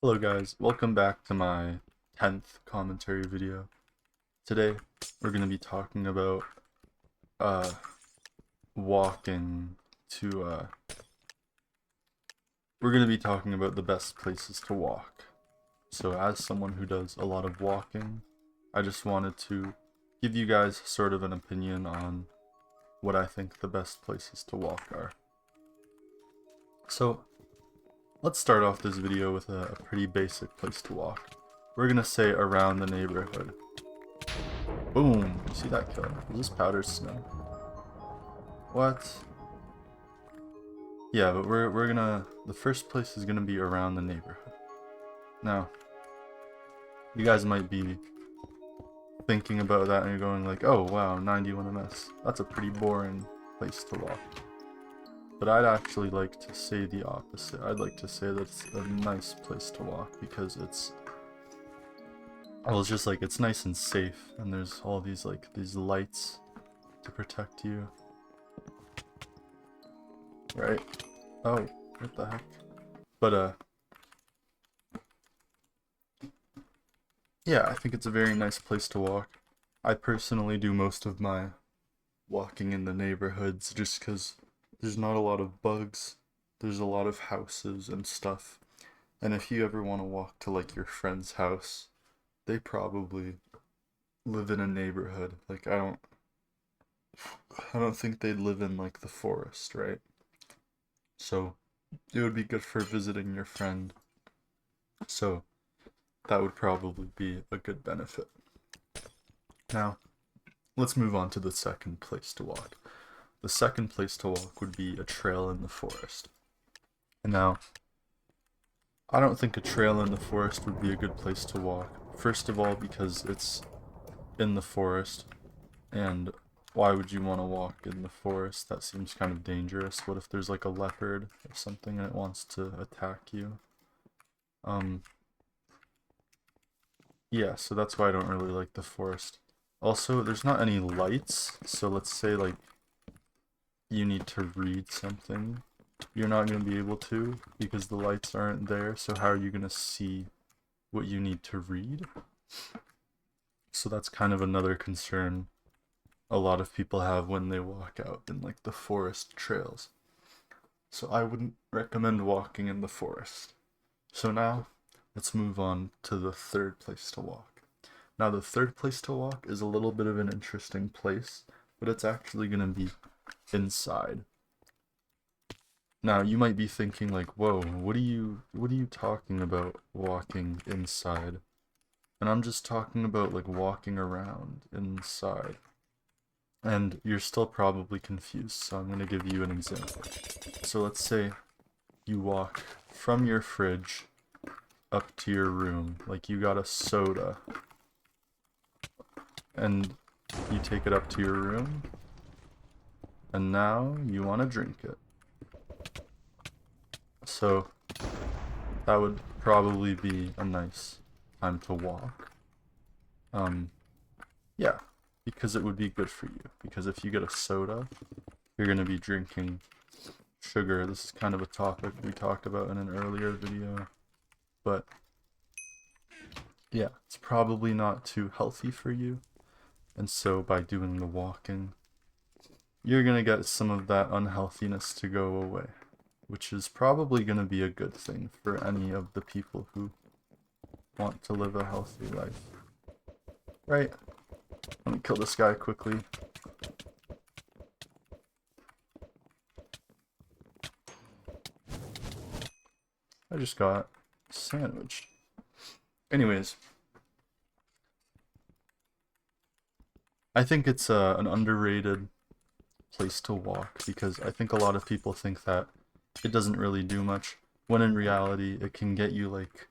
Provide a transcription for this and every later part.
Hello guys, welcome back to my 10th commentary video. Today we're going to be talking about uh walking to we're going to be talking about the best places to walk. So as someone who does a lot of walking, I just wanted to give you guys sort of an opinion on what I think the best places to walk are. So let's start off this video with a pretty basic place to walk. We're going to say around the neighborhood. Boom! You see that kill? Is this powdered snow? What? Yeah, but we're gonna... The first place is gonna be around the neighborhood. Now, you guys might be thinking about that and you're going like, oh wow, 91 MS. That's a pretty boring place to walk. But I'd actually like to say the opposite. I'd like to say that it's a nice place to walk because it's... Well, it's just like, it's nice and safe and there's all these these lights to protect you. Right? Oh, what the heck? But, yeah, I think it's a very nice place to walk. I personally do most of my walking in the neighborhoods just because there's not a lot of bugs. There's a lot of houses and stuff. And if you ever want to walk to like your friend's house, they probably live in a neighborhood. Like I don't think they'd live in like the forest, right? So it would be good for visiting your friend. So that would probably be a good benefit. Now, let's move on to the second place to walk. The second place to walk would be a trail in the forest. And now, I don't think a trail in the forest would be a good place to walk. First of all, because it's in the forest, and why would you want to walk in the forest? That seems kind of dangerous. What if there's like a leopard or something and it wants to attack you? Yeah, so that's why I don't really like the forest. Also, there's not any lights, so let's say like you need to read something. You're not going to be able to because the lights aren't there, so how are you going to see what you need to read? So that's kind of another concern a lot of people have when they walk out in like the forest trails. So I wouldn't recommend walking in the forest. So now, let's move on to the third place to walk. Now the third place to walk is a little bit of an interesting place, but it's actually going to be inside. Now you might be thinking like, whoa, what are you talking about walking inside? And I'm just talking about like walking around inside. And you're still probably confused, so I'm going to give you an example. So let's say you walk from your fridge up to your room, like you got a soda, and you take it up to your room, and now you want to drink it. So that would probably be a nice time to walk. Yeah, because it would be good for you. Because if you get a soda, you're going to be drinking sugar. This is kind of a topic we talked about in an earlier video. But yeah, it's probably not too healthy for you. And so by doing the walking, you're going to get some of that unhealthiness to go away, which is probably going to be a good thing for any of the people who want to live a healthy life. Right? Let me kill this guy quickly. I just got sandwiched. Anyways, I think it's an underrated place to walk because I think a lot of people think that it doesn't really do much, when in reality it can get you like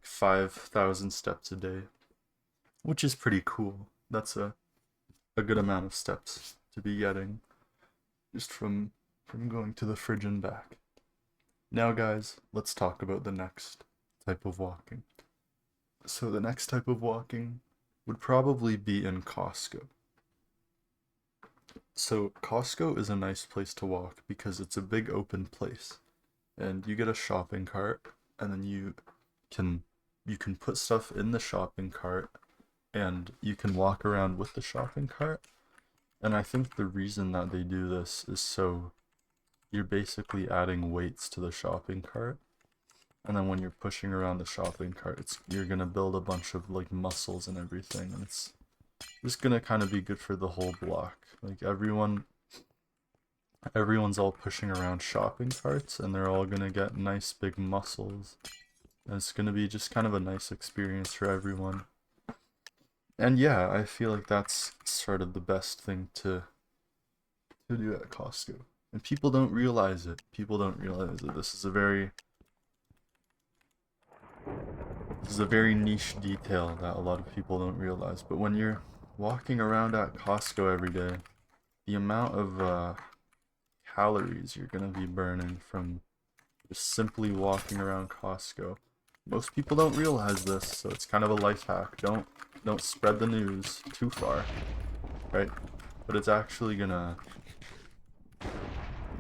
5,000 steps a day, which is pretty cool. That's a good amount of steps to be getting just from going to the fridge and back. Now guys, let's talk about the next type of walking. So the next type of walking would probably be in Costco. So Costco is a nice place to walk because it's a big open place and you get a shopping cart and then you can put stuff in the shopping cart and you can walk around with the shopping cart. And I think the reason that they do this is so you're basically adding weights to the shopping cart. And then when you're pushing around the shopping cart, you're gonna build a bunch of like muscles and everything, and it's just gonna kind of be good for the whole block. Like everyone's all pushing around shopping carts, and they're all gonna get nice big muscles. And it's gonna be just kind of a nice experience for everyone. And yeah, I feel like that's sort of the best thing to do at Costco. And people don't realize it. People don't realize that this is a very niche detail that a lot of people don't realize. But when you're walking around at Costco every day, the amount of calories you're gonna be burning from just simply walking around Costco. Most people don't realize this, so it's kind of a life hack. Don't spread the news too far, right? But it's actually gonna...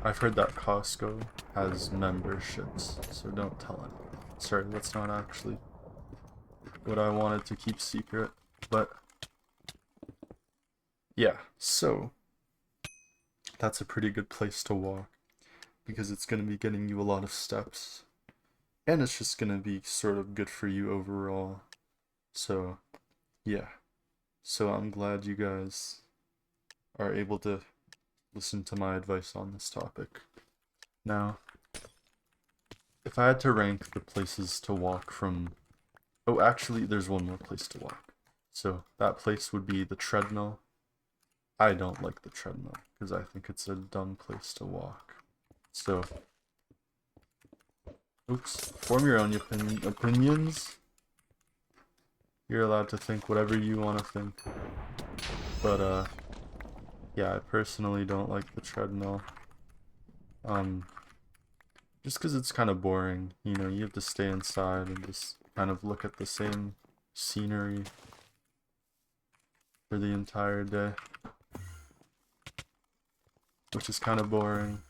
I've heard that Costco has memberships, so don't tell anyone. Sorry, that's not actually what I wanted to keep secret, but yeah, so that's a pretty good place to walk because it's going to be getting you a lot of steps, and it's just going to be sort of good for you overall. So yeah, so I'm glad you guys are able to listen to my advice on this topic. Now, if I had to rank the places to walk from... Oh, actually, there's one more place to walk. So that place would be the treadmill. I don't like the treadmill because I think it's a dumb place to walk. So, oops, form your own opinions. You're allowed to think whatever you want to think. But, yeah, I personally don't like the treadmill. Just because it's kind of boring. You know, you have to stay inside and just kind of look at the same scenery for the entire day, which is kind of boring.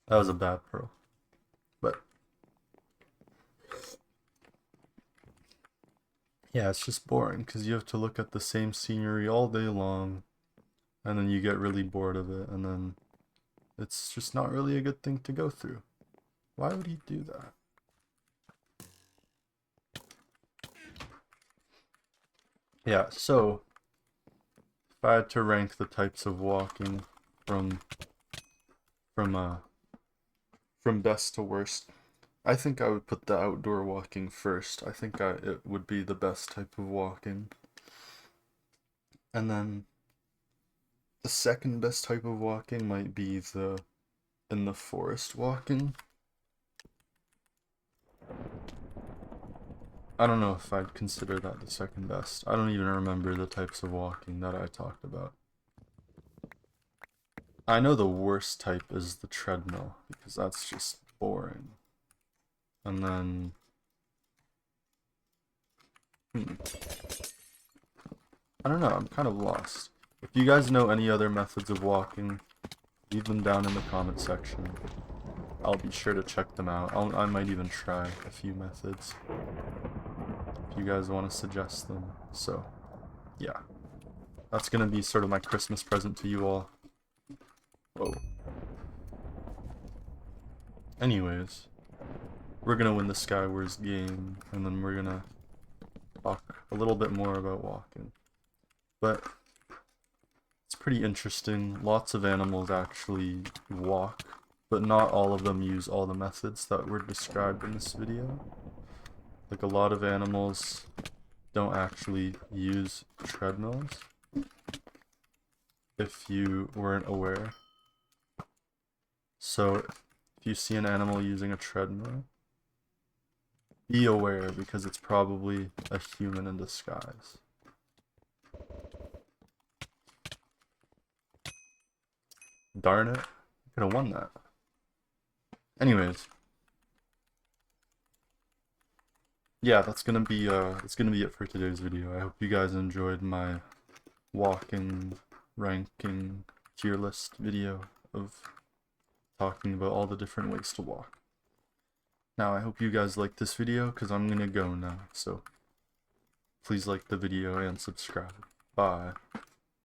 That was a bad pearl, but yeah, it's just boring because you have to look at the same scenery all day long, and then you get really bored of it, and then it's just not really a good thing to go through. Why would he do that? Yeah, so if I had to rank the types of walking from best to worst, I think I would put the outdoor walking first. I think it would be the best type of walking. And then the second best type of walking might be in the forest walking. I don't know if I'd consider that the second best. I don't even remember the types of walking that I talked about. I know the worst type is the treadmill, because that's just boring. And then... I don't know, I'm kind of lost. If you guys know any other methods of walking, leave them down in the comment section. I'll be sure to check them out. I might even try a few methods if you guys want to suggest them. So, yeah. That's gonna be sort of my Christmas present to you all. Whoa. Anyways, we're gonna win the Skywars game, and then we're gonna talk a little bit more about walking. But it's pretty interesting. Lots of animals actually walk, but not all of them use all the methods that were described in this video. Like, a lot of animals don't actually use treadmills, if you weren't aware. So, if you see an animal using a treadmill, be aware, because it's probably a human in disguise. Darn it, I could have won that. Anyways, yeah, that's gonna be it for today's video. I hope you guys enjoyed my walking ranking tier list video of talking about all the different ways to walk. Now, I hope you guys liked this video, because I'm gonna go now, so please like the video and subscribe. Bye.